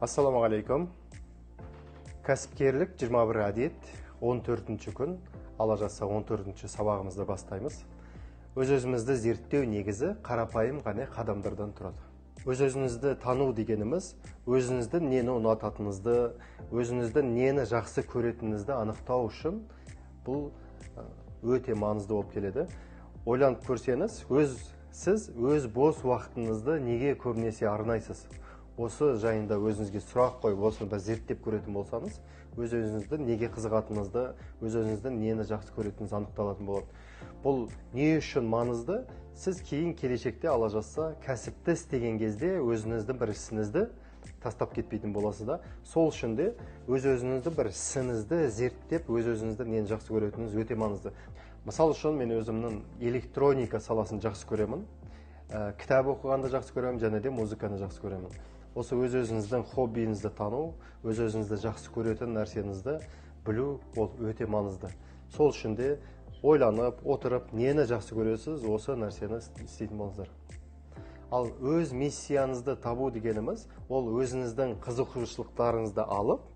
Ассаламағалейкум. Кәсіпкерлік 21 әдет 14-ші күн, ала жазса 14-ші сабағымызды бастаймыз. Өз-өзімізді зерттеу негізі қарапайым ғана қадамдардан тұрады. Өз-өзіңізді тану дегеніміз, өзіңізді нені ұнататыныңызды, өзіңізді нені жақсы көретініңізді анықтау үшін бұл өте маңызды болып келеді. Ойланып көрсеңіз, сіз өз бос уақытыңызды неге көбінесе арнайсыз? Осы жайында өзіңізге сұрақ қойып, осыны бір зерттеп көретін болсаңыз, өз-өзіңізді неге қызығатыныңызды, өз-өзіңізді нені жақсы көретініңіз анықталатын болады. Бұл не үшін маңызды? Сіз кейін келешекте ала жазса, кәсіпті істеген кезде өзіңіздің бір ісіңізді тастап кетпейтін боласыз да. Сол үшін де өз-өзіңізді бір ісіңізді зерттеп, өз-өзіңізді нені жақсы көретініңіз өте маңызды. Мысал үшін мен өзімнің электроника саласын жақсы көремін. Кітап оқығанды жақсы көремін, және де музыканы жақсы көремін. Осы өз-өзіңіздің хоббиіңізді тану, өз-өзіңізді жақсы көретін нәрсеңізді білу ол өте маңызды. Сол үшін де ойланып, отырып, нені жақсы көресіз, осы нәрсені істейтін болыңыздар. Ал өз миссияңызды табу дегеніміз, ол өзіңіздің қызығушылықтарыңызды алып,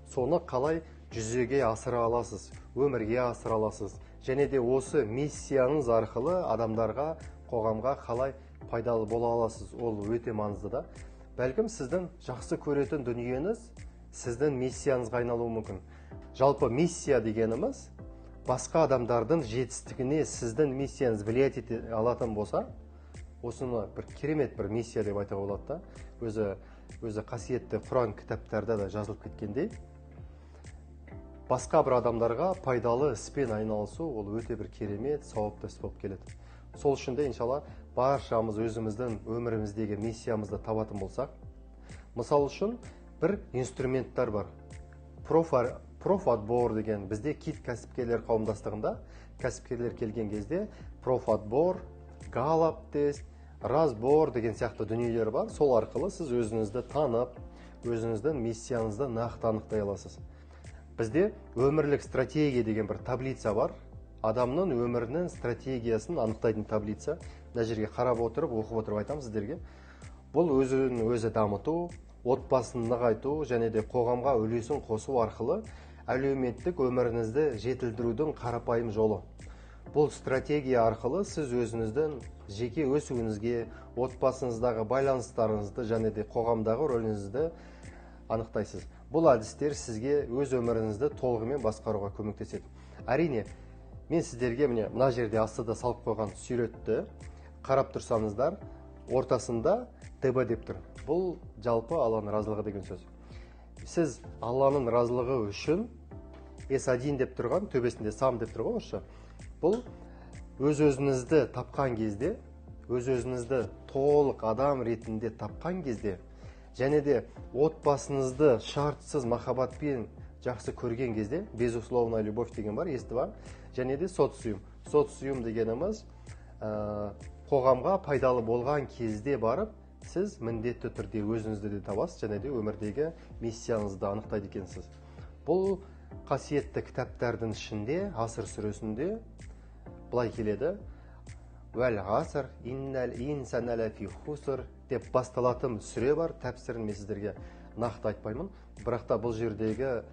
соны қалай жүзеге асыра аласыз, өмірге асыра аласыз, және де осы миссияңыз арқылы адамдарға, қоғамға қалай пайдалы бола аласыз, ол өте маңызды да. Бәлкім сіздің жақсы көретін дүниеңіз сіздің миссияңызға айналуы мүмкін. Жалпы миссия дегеніміз басқа адамдардың жетістігіне сіздің миссияңыз влиять ете алатын болса, осыны бір керемет бір миссия деп айтуға болады да. Өзі қасиетті Құран кітаптарда да жазылып кеткендей, басқа бір адамдарға пайдалы іспен айналысу ол өте бір керемет, сауапты іс болып келеді. Сол үшін де, иншалла, баршамыз өзіміздің өміріміздегі миссиямызды табатын болсақ, мысал үшін бір инструменттер бар. Профотбор деген бізде кит кәсіпкерлер қауымдастығында кәсіпкерлер келген кезде профотбор, галап тест, разбор деген сияқты дүниелер бар. Сол арқылы сіз өзіңізді танып, өзіңіздің миссияңызды нақты анықтай аласыз. Бізде өмірлік стратегия деген бір таблица бар. Адамның өмірінің стратегиясын анықтайтын таблица. Мына жерге қарап отырып, оқып отырып айтамын сіздерге. Бұл өзін өзі дамыту, отбасын нығайту және де қоғамға үлесін қосу арқылы әлеуметтік өміріңізді жетілдірудің қарапайым жолы. Бұл стратегия арқылы сіз өзіңіздің жеке өсуіңізге, отбасыңыздағы байланыстарыңызды және де қоғамдағы рөліңізді анықтайсыз. Бұл әдістер сізге өз өміріңізді толығымен басқаруға көмектеседі. Әрине, мен сіздерге мына жерде астыда салып қойған суретті қарап тұрсаңыздар, ортасында ТБ деп тұр. Бұл жалпы Алланың разылығы деген сөз. Сіз Алланың разылығы үшін S1 деп тұрған, төбесінде сам деп тұрған осы. Бұл өз-өзіңізді тапқан кезде, өз-өзіңізді толық адам ретінде тапқан кезде, және де отбасыңызды шартсыз махаббатпен жақсы көрген кезде, безусловная любовь деген бар, есті бар, және де социум. Социум дегеніміз қоғамға пайдалы болған кезде барып, сіз міндетті түрде өзіңізді де табасыз, және де өмірдегі миссияңызды анықтайды екенсіз. Бұл қасиетті кітаптардың ішінде, Аср сүресінде былай келеді: «Вәл ғаср, иннәл инсана ләфи хуср» деп басталатын сүре бар. Тәпсірін мен сіздерге нақты айтпаймын. Бірақ та бұл жердегі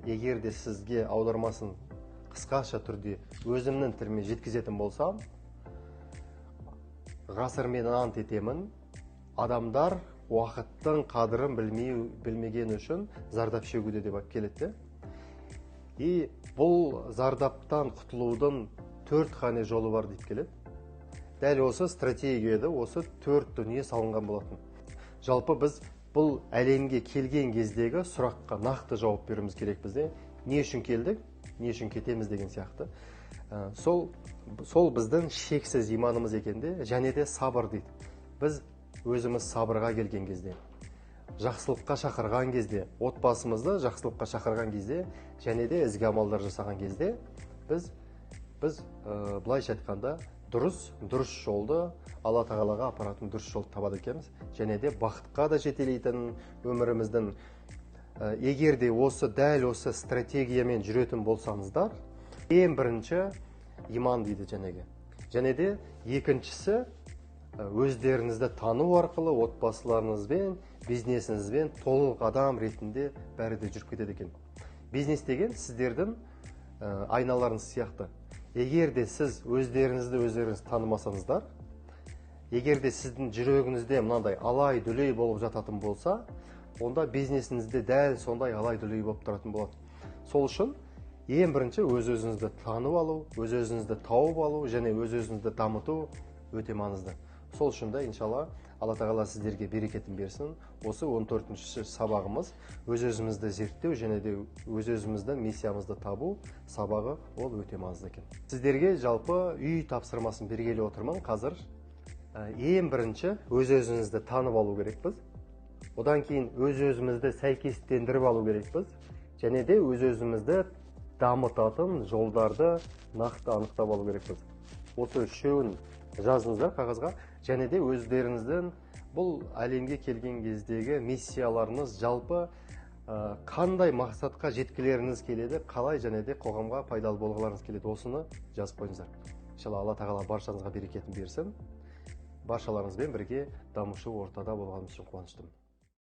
егер де сізге аудармасын қысқаша түрде өзімнің тіліме жеткізетін болсам, ғасырмен ант етемін, адамдар уақыттың қадірін білмеген үшін зардап шегуде деп келеді. И бұл зардаптан құтылудың 4 қана жолы бар деп келеді. Дәл осы стратегияда осы 4 дүние салынған болатын. Жалпы біз бұл әлемге келген кездегі сұраққа нақты жауап беруіміз керек бізде. Не үшін келдік, не үшін кетеміз деген сияқты. Сол біздің шексіз иманымыз екенде, және де сабыр дейді. Біз өзіміз сабырға келген кезде, жақсылыққа шақырған кезде, отбасымызды жақсылыққа шақырған кезде, және де ізгі амалдар жасаған кезде, біз былайша айтқанда дұрыс жолды, Алла тағалаға апаратын дұрыс жолды табады екенбіз, және де бақытқа да жетелейтін өміріміздің. Егер де дәл осы стратегиямен жүретін болсаңыздар, ең бірінші иман дейді жәнеге. Және де екіншісі өздеріңізді тану арқылы отбасыларыңызбен бизнесіңізбен толық адам ретінде бәрі де жүріп кетеді екен. Бизнес деген сіздердің айналарыңыз сияқты. Егер де сіз өздеріңіз танымасаңыздар, егер де сіздің жүрегіңізде мынандай алай-дүлей болып жататын болса, онда бизнесіңізде дәл сондай алай-дүлей болып тұратын болады. Сол үшін ең бірінші өз-өзіңізді танып алу, өз-өзіңізді тауып алу және өз-өзіңізді дамыту өте маңызды. Сол үшін де иншалла Алла тағала сіздерге берекетін берсін. Осы 14-ші сабағымыз өз-өзімізді зерттеу және де өз-өзіміздің миссиямызды табу сабағы ол өте маңызды екен. Сіздерге жалпы үй тапсырмасын бергелі отырмын. Қазір ең бірінші өз-өзімізді танып алу керекпіз. Одан кейін өз-өзімізді сәйкестендіріп алу керекпіз. Және де өз-өзімізді дамытатын жолдарды нақты анықтап алу керекпіз. Осы үшеуін жазыңыздар қағазға. Және де өздеріңіздің бұл әлемге келген кездегі миссияларыңыз жалпы қандай мақсатқа жеткілеріңіз келеді, қалай және де қоғамға пайдалы болғыларыңыз келеді, осыны жазып қойыңыздар. Иншалла Алла тағала баршаңызға берекетін берсін. Баршаларыңызбен бірге дамушы ортада болғанымыз үшін қуаныштымын.